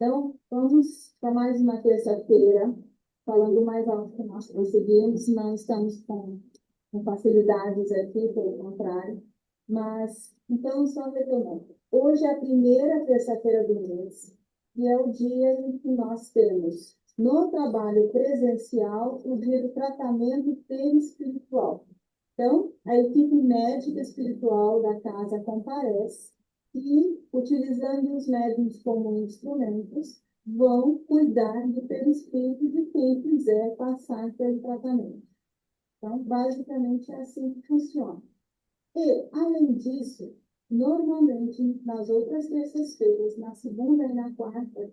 Então, vamos para mais uma terça-feira, falando mais alto que nós conseguimos, não estamos com facilidades aqui, pelo contrário. Mas, então, só retomando. Hoje é a primeira terça-feira do mês, e é o dia em que nós temos, no trabalho presencial, o dia do tratamento perispiritual. Então, a equipe médica espiritual da casa comparece e, utilizando os médiuns como instrumentos, vão cuidar do perispírito de quem quiser passar pelo tratamento. Então, basicamente, é assim que funciona. E, além disso, normalmente, nas outras terças-feiras, na segunda e na quarta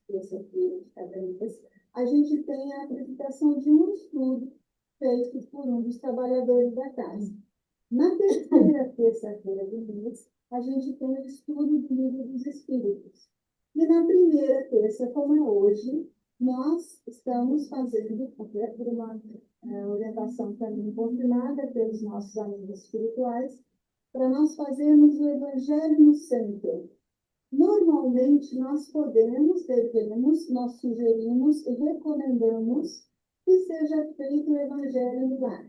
terça-feira de cada mês, a gente tem a apresentação de um estudo feito por um dos trabalhadores da casa. Na terceira terça-feira do mês, a gente tem o estudo do Livro dos Espíritos. E na primeira terça, como é hoje, nós estamos fazendo, até por uma orientação também confirmada pelos nossos amigos espirituais, para nós fazermos o Evangelho no centro. Normalmente, nós devemos, nós sugerimos e recomendamos que seja feito o Evangelho no lar.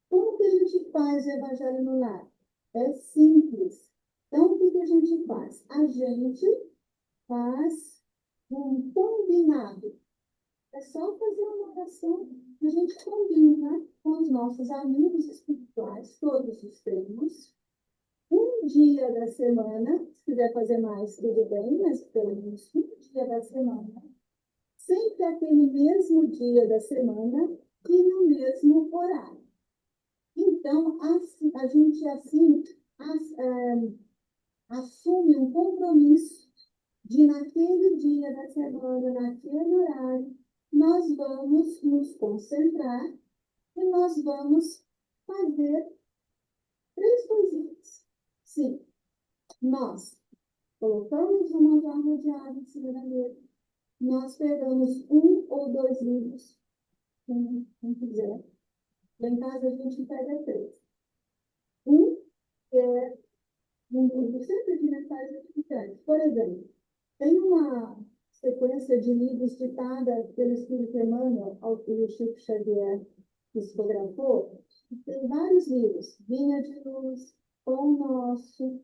Como que a gente faz o Evangelho no lar? É simples. Então, o que a gente faz? A gente faz um combinado. É só fazer uma oração. A gente combina com os nossos amigos espirituais, todos os temos, um dia da semana, se quiser fazer mais, tudo bem, mas pelo menos um dia da semana, sempre aquele mesmo dia da semana e no mesmo horário. Então, a gente assim assume um compromisso de, naquele dia da semana, naquele horário, nós vamos nos concentrar e nós vamos fazer três coisinhas. Sim, nós colocamos uma jarra de água em cima da mesa, nós pegamos um ou dois livros, quem quiser. Lá em casa a gente pega três. Um é um livro sempre de mensagens edificantes. Por exemplo, tem uma sequência de livros ditada pelo Espírito Emmanuel, ao que o Chico Xavier psicografou. Tem vários livros. Vinha de Luz, Pão Nosso,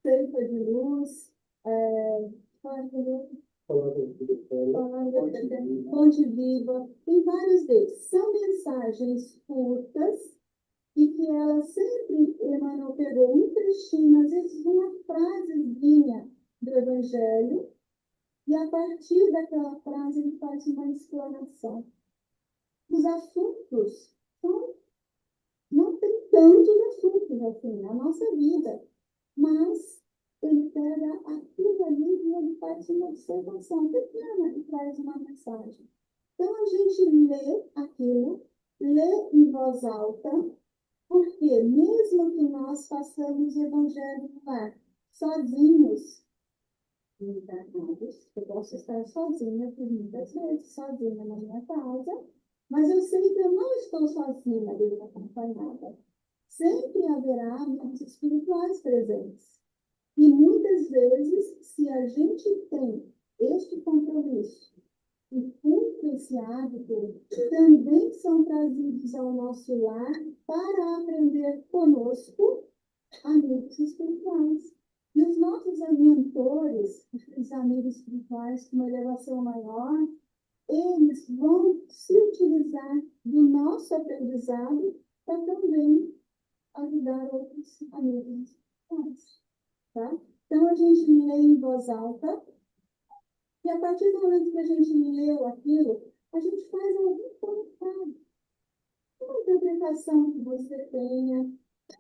Seifa de Luz, Fonte Viva. Tem vários deles. São mensagens curtas e que ela sempre, Emmanuel pegou um trechinho, às vezes uma frasezinha do Evangelho, e a partir daquela frase ele faz uma explanação. Os assuntos não tem tantos assuntos assim na nossa vida, mas ele pega aquilo ali e ele faz uma observação pequena e traz uma mensagem. Então a gente lê aquilo, lê em voz alta, porque mesmo que nós façamos o Evangelho no lar, sozinhos, encarnados, eu posso estar sozinha por muitas vezes, sozinha na minha casa, mas eu sei que eu não estou sozinha, bem acompanhada. Sempre haverá amigos espirituais presentes. E muitas vezes, se a gente tem este compromisso e cumpre esse hábito, também são trazidos ao nosso lar para aprender conosco amigos espirituais. E os nossos mentores, os amigos espirituais com uma elevação maior, eles vão se utilizar do nosso aprendizado para também ajudar outros amigos espirituais. Tá? Então, a gente lê em voz alta, e a partir do momento que a gente leu aquilo, a gente faz algum comentário, uma interpretação que você tenha,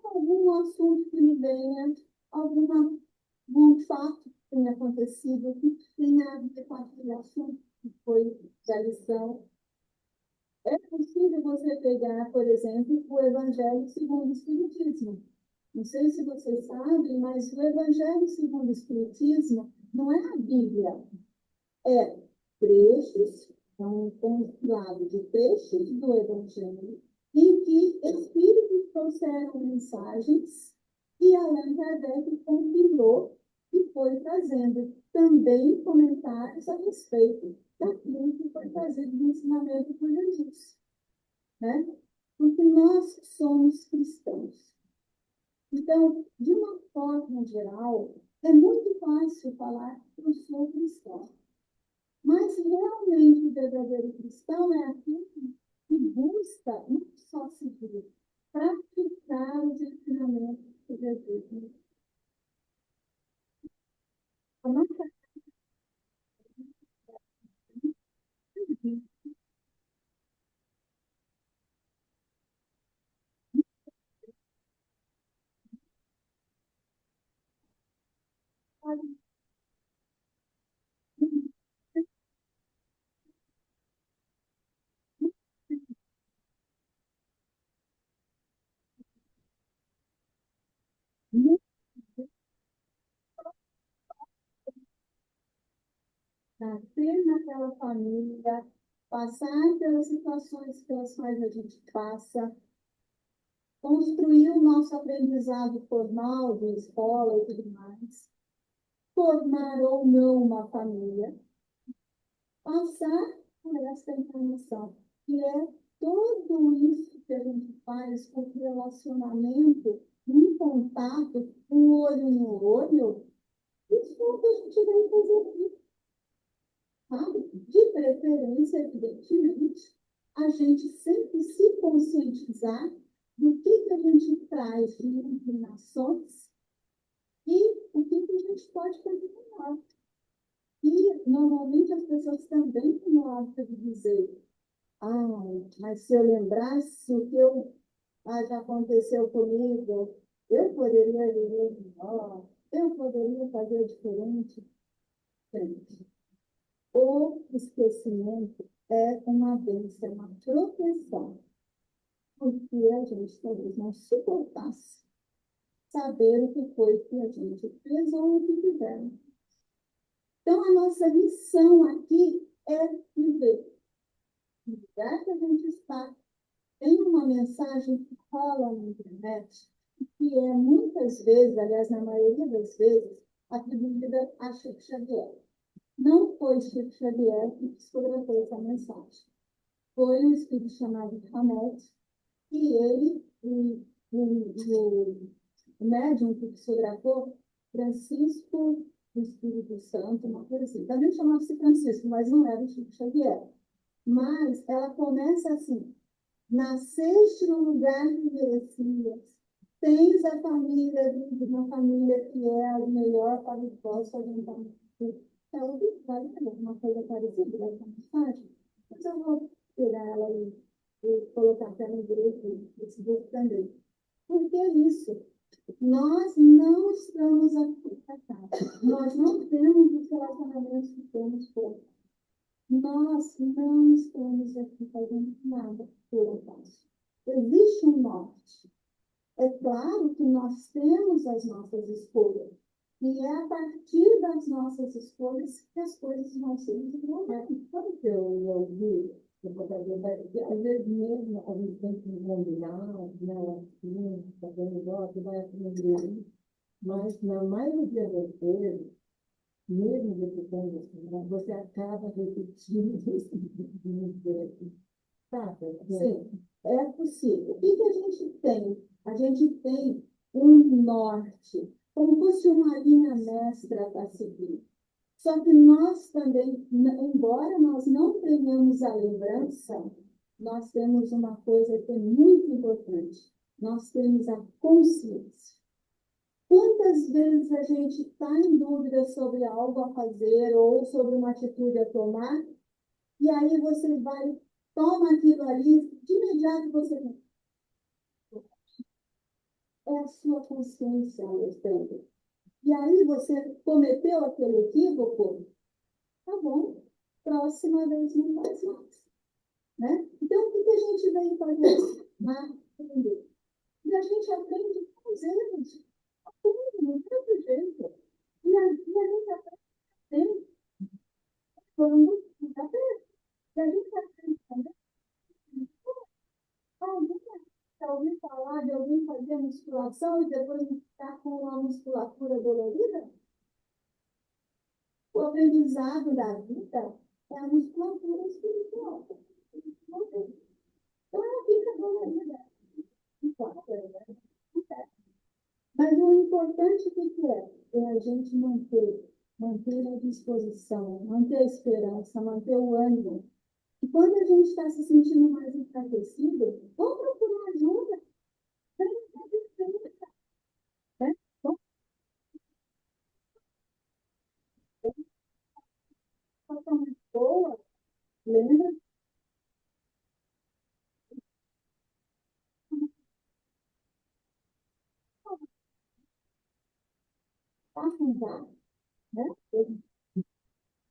algum assunto que lhe venha, algum fato que tenha acontecido, que tenha a ver com aquele assunto que foi da lição. É possível você pegar, por exemplo, o Evangelho segundo o Espiritismo. Não sei se vocês sabem, mas o Evangelho segundo o Espiritismo não é a Bíblia. É trechos, é um compilado de trechos do Evangelho, em que espíritos trouxeram mensagens E Allan Kardec compilou e foi trazendo também comentários a respeito daquilo que foi trazido no ensinamento por Jesus, né? Porque nós somos cristãos. Então, de uma forma geral, é muito fácil falar que eu sou cristão. Mas realmente o verdadeiro cristão é aquele que busca não só seguir, praticar os ensinamentos de Jesus. A nossa vida nascer naquela família, passar pelas situações pelas quais a gente passa, construir o nosso aprendizado formal de escola e tudo mais, formar ou não uma família, passar por essa informação, que é tudo isso que a gente faz com relacionamento, em contato, um olho no olho, isso é o que a gente vai fazer aqui, sabe? De preferência, evidentemente, a gente sempre se conscientizar do que a gente traz de inclinações e o que a gente pode fazer melhor. E, normalmente, as pessoas também têm o hábito de dizer: ah, mas se eu lembrasse o que já aconteceu comigo, eu poderia viver melhor, eu poderia fazer diferente. Gente, o esquecimento é uma bênção, é uma proteção, porque a gente talvez não suportasse saber o que foi que a gente fez ou o que fizemos. Então, a nossa missão aqui é viver. No lugar que a gente está, tem uma mensagem que rola na internet, que é muitas vezes, aliás, na maioria das vezes, atribuída a Chico Xavier. Não foi Chico Xavier que psicografou essa mensagem. Foi um espírito chamado Hamed, e ele, o médium que psicografou, Francisco do Espírito Santo, uma coisa assim. Também chamava-se Francisco, mas não era o Chico Xavier. Mas ela começa assim: nasceste no lugar que merecias, tens a família, uma família que é a melhor para o vosso orientamento. É uma coisa parecida com essa mensagem. Mas eu vou pegar ela e colocar até no grupo, no Facebook também. Porque é isso. Nós não estamos aqui para cá. Nós não temos os relacionamentos que temos por aqui. Nós não estamos aqui fazendo nada por acaso. Existe um norte. É claro que nós temos as nossas escolhas. E é a partir das nossas escolhas que as coisas vão ser desenvolvidas. Sabe o que eu vi? Às vezes mesmo a gente tem que combinar, né, assim, fazer um negócio, vai aprender. Mas na maioria das vezes, mesmo você tendo assim, né, você acaba repetindo esse tipo. Sabe? Sim, é possível. O que a gente tem? A gente tem um norte, como fosse uma linha mestra para seguir. Só que nós também, embora nós não tenhamos a lembrança, nós temos uma coisa que é muito importante. Nós temos a consciência. Quantas vezes a gente está em dúvida sobre algo a fazer ou sobre uma atitude a tomar, e aí você vai, toma aquilo ali, de imediato você é a sua consciência mostrando. E aí você cometeu aquele equívoco, tá bom, próxima vez não faz mais. Né? Então, o que a gente veio fazer? Aprender. E a gente aprende com os erros. Aprende, não tem outro jeito. E a gente aprende quando está perto. E a gente aprende também. Alguém já ouviu falar de alguém fazer fazer musculação e depois ficar com a musculatura dolorida? O aprendizado da vida é a musculatura espiritual. Então, ela fica dolorida. Mas o importante o que é? É a gente manter a disposição, manter a esperança, manter o ânimo. E quando a gente está se sentindo mais enfraquecido, vamos procurar ajuda. Né? Vamos passar uma boa, lembra? Afundar, né?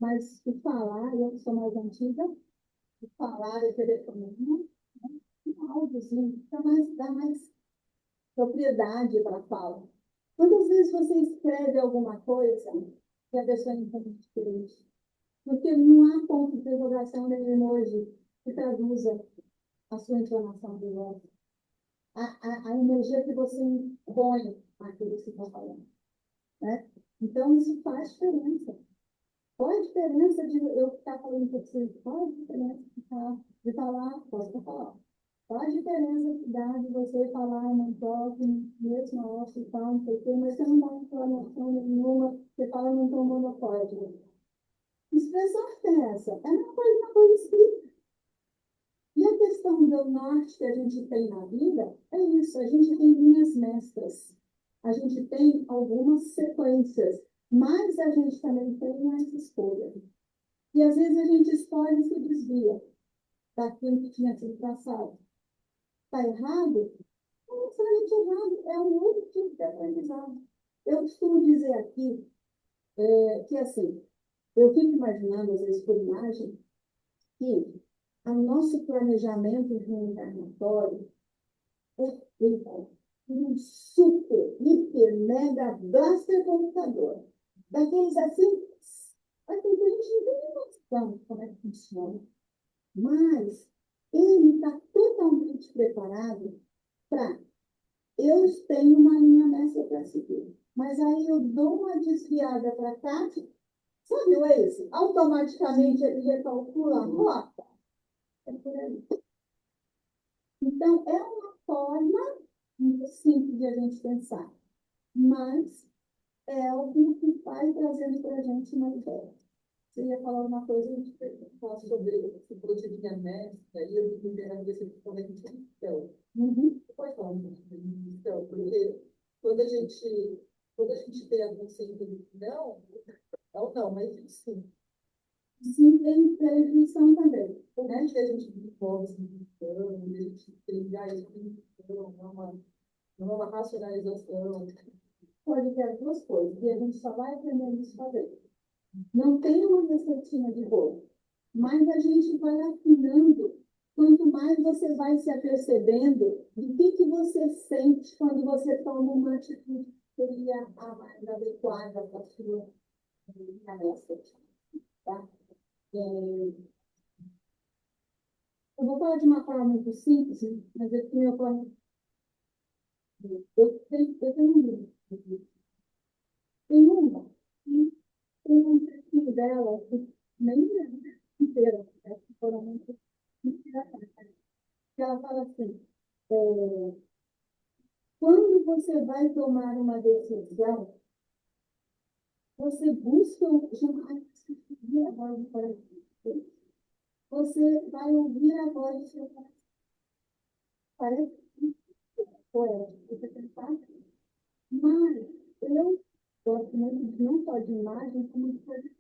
Mas o falar, eu que sou mais antiga, o falar, o telefonema, um áudiozinho, dá mais propriedade para a fala. Quantas vezes você escreve alguma coisa e a pessoa entende diferente? Porque não há ponto de interrogação nem emoji que traduza a sua entonação de voz. A energia que você põe naquilo que você está falando. Né? Então, isso faz diferença. Qual a diferença de eu estar falando com você? Qual a diferença de falar? Posso falar. Qual a diferença que dá de você falar num toque, mesmo nosso e tal, não sei o quê, mas você não dá informação nenhuma, você fala num tom monocórdico. Expressão é essa. É uma coisa escrita. E a questão do norte que a gente tem na vida é isso. A gente tem linhas mestras. A gente tem algumas sequências, mas a gente também tem as escolhas. E às vezes a gente escolhe e se desvia daquilo que tinha sido traçado. Está errado? Não necessariamente errado, é um outro tipo de aprendizado. Eu costumo dizer aqui que, assim, eu fico imaginando, às vezes, por imagem, que o nosso planejamento reencarnatório é feito um super, hiper, mega, blaster computador. Daqueles assim que a gente não tem noção de como é que funciona. Mas ele está totalmente preparado para. Eu tenho uma linha nessa para seguir. Mas aí eu dou uma desviada para cá, sabe o Waze? Automaticamente ele recalcula a rota. É por aí. Então, é uma forma muito simples de a gente pensar, mas é algo que vai trazendo para a gente uma ideia. Você ia falar uma coisa, a gente falar sobre esse projetinho mestra, e eu me lembro desse componente então. Você pode falar um pouco sobre isso, então, porque quando a gente, quando a gente tem a consciência de que não, é o não, mas sim. Sim, tem televisão também. Né? Que a gente desenvolve então, e a gente tem já isso, não é uma racionalização. Pode ter as duas coisas, e a gente só vai aprendendo isso fazer. Não tem uma receitinha de bolo, mas a gente vai afinando. Quanto mais você vai se apercebendo do que você sente quando você toma uma atitude que seria a mais adequada para a sua tarefa. Tá? Eu vou falar de uma forma muito simples, mas é que meu pai. Eu tenho um livro. Tem uma. Tem um trechinho dela, que nem é inteira, né? Foram muito engraçadas. Que ela fala assim: é, quando você vai tomar uma decisão, você busca jamais ouvir a voz do coração. Você vai ouvir a voz do seu coração. Parece que você pensar, mas eu gosto muito de não só de imagem, como de coisa.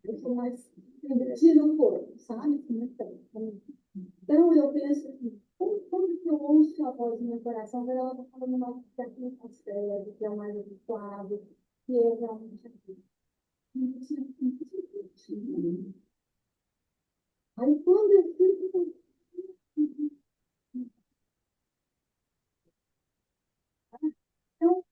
Eu sou mais divertida um pouco, sabe? Então, eu penso assim, quando eu ouço a voz do meu coração, ela está falando uma coisa que não consegue, que é o mais adequado, que é realmente aquilo. Aí, quando eu fico. Então,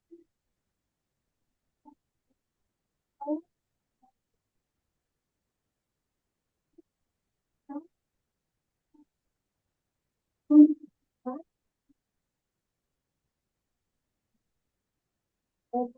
quando Então,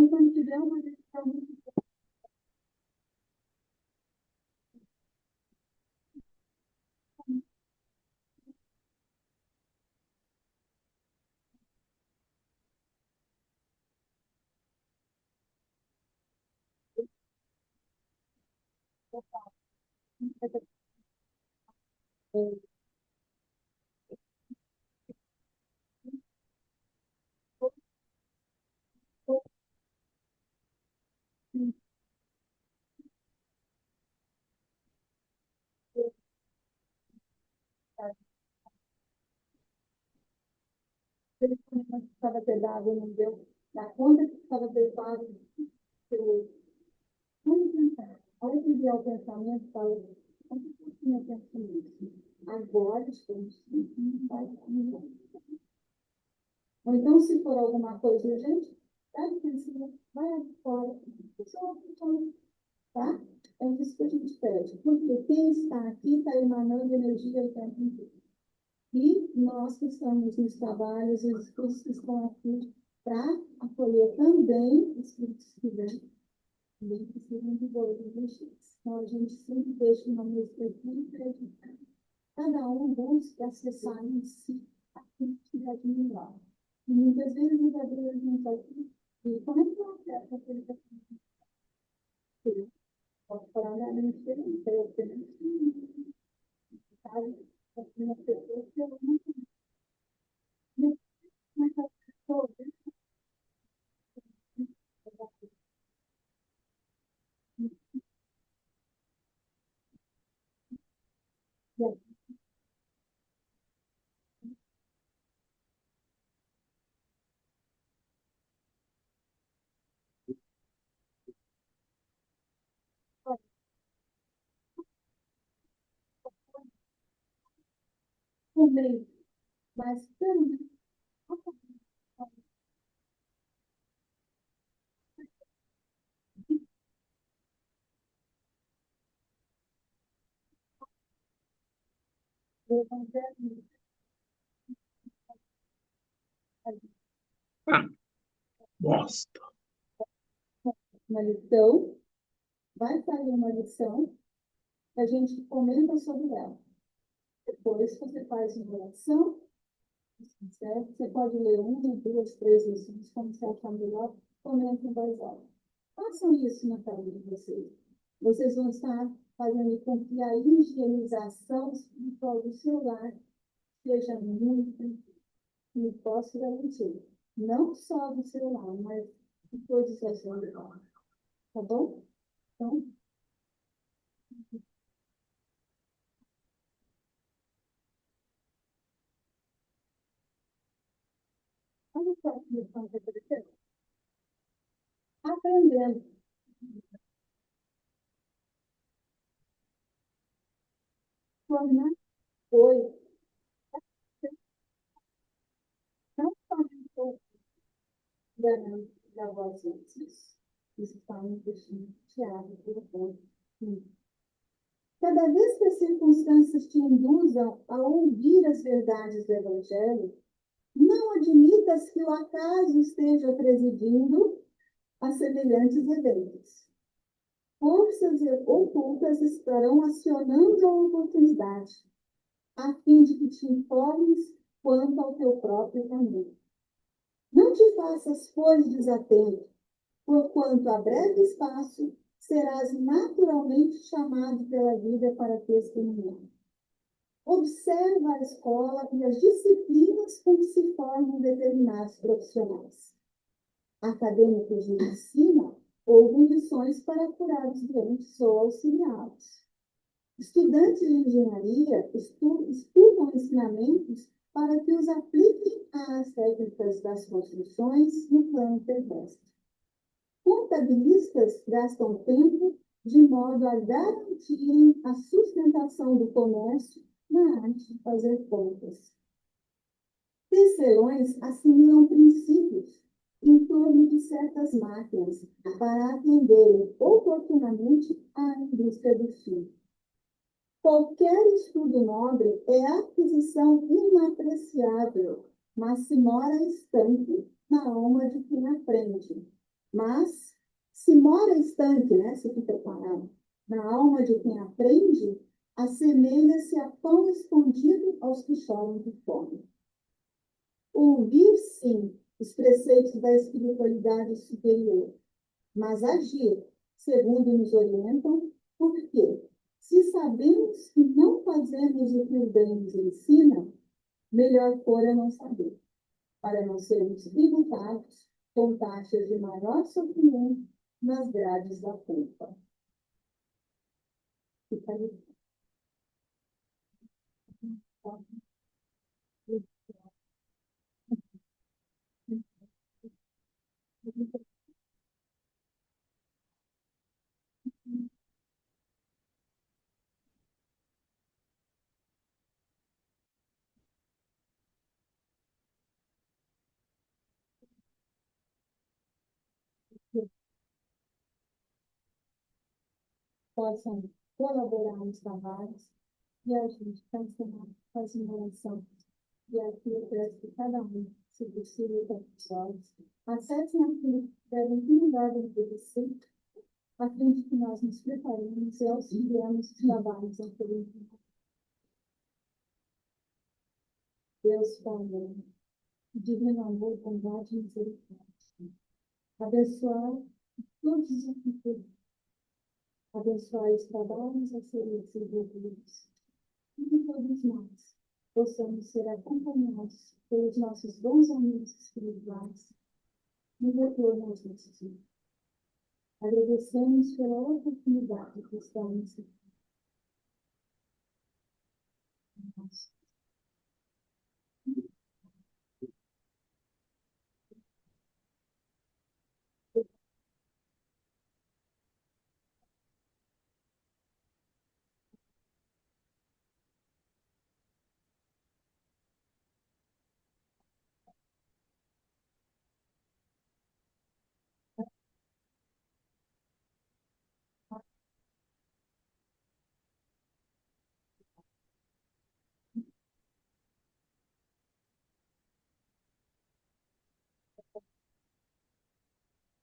quando tiver uma decisão, ele precisava ter dado, não deu, na conta que precisava ter dado, eu vamos pensar. Olha que vier o pensamento, fala, por que eu tinha pensado nisso? Agora estamos não vai comigo. Ou então, se for alguma coisa urgente, pede pensamento, vai fora, só, tá? É isso que a gente pede. Porque quem está aqui está emanando energia o tempo inteiro. E nós que estamos nos trabalhos, e os cursos que estão aqui, para acolher também os cursos que vêm, também precisam de boas investidas. Então, a gente sempre deixa uma música aqui para cada um busca acessar em si aquilo que estiver de melhor. E muitas vezes os adultos não sabem. E como é que eu acesso aquele que eu posso falar da minha experiência? Eu tenho sabe? Assim, uma pessoa que eu não mas as pessoas, também, mas também o evangelho, Bosta. uma lição, vai sair uma lição, a gente comenta sobre ela. Depois você faz uma oração, certo? Você pode ler uma, duas, três lições, como você achar melhor, comenta em voz alta. Façam isso na casa de vocês. Vocês vão estar fazendo com que a higienização espiritual do seu lar seja muito. E posso garantir, não só do celular, mas de todos os outros, tá bom? Então, olha só o que eles estão acontecendo. Aprendendo. Formar foi, não só da, da voz antes. Isso está me deixando chateado por conta. Cada vez que as circunstâncias te induzam a ouvir as verdades do Evangelho, não admitas que o acaso esteja presidindo a semelhantes eventos. Forças ocultas estarão acionando a oportunidade, a fim de que te informes quanto ao teu próprio caminho. Não te faças, pois, desatento, porquanto a breve espaço serás naturalmente chamado pela vida para testemunhar. Observa a escola e as disciplinas com que se formam determinados profissionais. Acadêmicos de medicina ou condições para curar os doentes ou auxiliá-los. Estudantes de engenharia estudam ensinamentos para que os apliquem às técnicas das construções no plano terrestre. Contabilistas gastam tempo de modo a garantirem a sustentação do comércio na arte de fazer contas. Tecelões assimilam princípios em torno de certas máquinas para atenderem oportunamente à indústria do fio. Qualquer estudo nobre é aquisição inapreciável, mas se mora estanque na alma de quem aprende. Mas se mora estanque, né, se fica parado, na alma de quem aprende, assemelha-se a pão escondido aos que choram de fome. Ouvir, sim, os preceitos da espiritualidade superior, mas agir, segundo nos orientam, por quê? Se sabemos que não fazemos o que o bem nos ensina, melhor for é não saber, para não sermos tributados com taxas de maior sofrimento nas grades da culpa. Fica aí. Possam colaborar nos trabalhos e a gente cancelar faz uma oração. E aqui eu peço que cada um, se possível, com os olhos, acessem aquilo que devem cuidar de você, a fim de que nós nos preparemos e auxiliemos os trabalhos anteriores. Deus, Pai, divino amor, bondade e misericórdia. Abençoar todos os que abençoar os trabalhos a serem desenvolvidos. E que todos nós possamos ser acompanhados pelos nossos bons amigos espirituais no retorno aos nossos vidas. Agradecemos pela oportunidade que estamos aqui.